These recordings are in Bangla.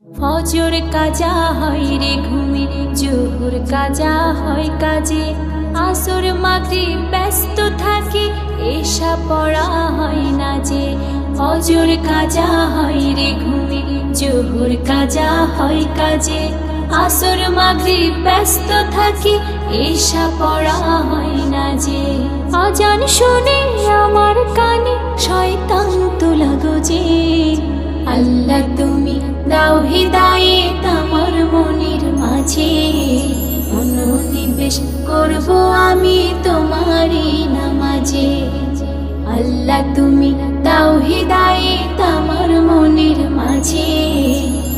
ফজর কাজা হয় রে ঘুমে, জোহর কাজা হয় কাজে, আসর মাগরিব ব্যস্ত থাকি, এশা পড়া হয় না যে। ফজর কাজা হয় রে ঘুমে, জোহর কাজা হয় কাজে, আসর মাগরিব ব্যস্ত থাকি, এশা পড়া হয় না যে। আজান শুনে আমার কানে শয়তান তো লাগো যে। আল্লাহ তুমি দাও হিদায়েত আমার মনের মাঝে, মনোনিবেশ করব আমি তোমারই নামাজে। আল্লাহ তুমি দাও হিদায়েত আমার মনের মাঝে,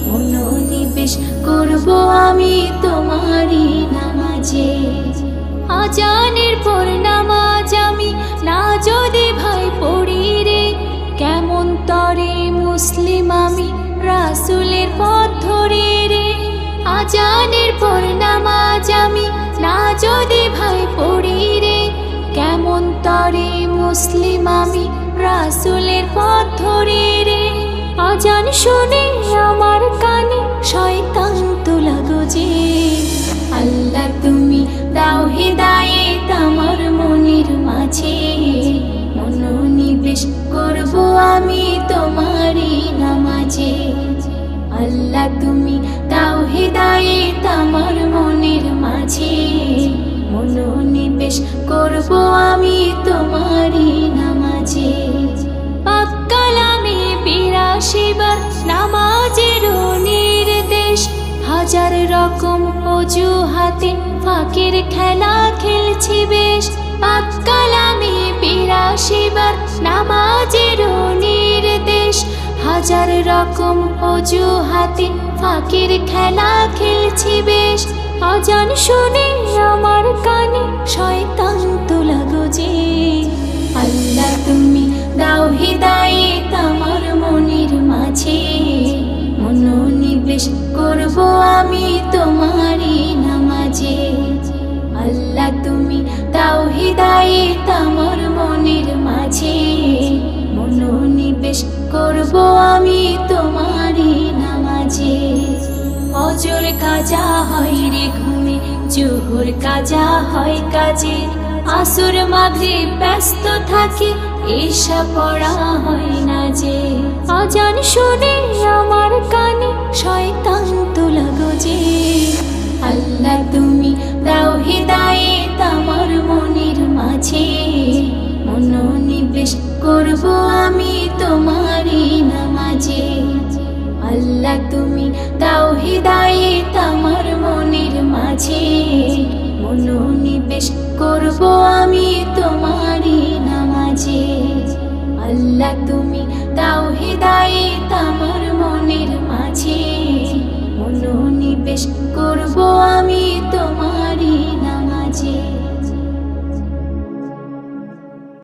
মনোনিবেশ করব আমি তোমারই নামাজে। আজানের পর নামাজ আমি না যদি ভাই পড়ি রে, কেমন তরে মুসলিম আমি রাসূলের পথ ধরে রে। আজানের পর নামাজ আমি না যদি ভাই পড়ি রে, কেমন তরে মুসলিম আমি রাসূলের পথ ধরে রে। আজান শুনে আমার কানে শয়তান তো লাগো যে। আল্লাহ তুমি দাও হিদায়েত আমার মনের মাঝে, মনোনিবেশ করব আমি তোমারই নামাজে। আল্লাহ তুমি দাও হিদায়েত আমার মনের মাঝে, মনোনিবেশ করব আমি তোমারই নামাজে। পাক কালামে ৮২ বার নামাজের নির্দেশ, হাজার রকম অজুহাতে ফাঁকের খেলা খেলছি বেশ। পাক কালামে ৮২ বার নামাজের নির্দেশ, হাজার রকম অজুহাতে ফাঁকের খেলা খেলছি বেশ। আজান শুনে আমার কানে শয়তান তো লাগো যে। আল্লাহ তুমি দাও হিদায়েত আমার মনের মাঝে, মনোনিবেশ করব আমি তোমারই নামাজে। আল্লাহ তুমি দাও হিদায়েত আমার মনের মাঝে, মনোনিবেশ করব আমি তোমারই নামাজে। ফজর কাজা হয় রে ঘুমে, জোহর কাজা হয় কাজে, আসর মাগরিব ব্যস্ত থাকি, এশা পড়া হয় না যে। আজান শুনে আমার কানে শয়তান তো লাগো যে। আল্লাহ তুমি দাও হিদায়েত আমার মনের মাঝে, মনোনিবেশ করব আমি তোমারই নামাজে। আল্লাহ তুমি দাও হিদায়েত আমার মনের মাঝে, মনোনিবেশ করব আমি তোমারই নামাজে। আল্লাহ তুমি দাও হিদায়েত আমার মনের মাঝে, মনোনিবেশ করব আমি তোমারই নামাজে।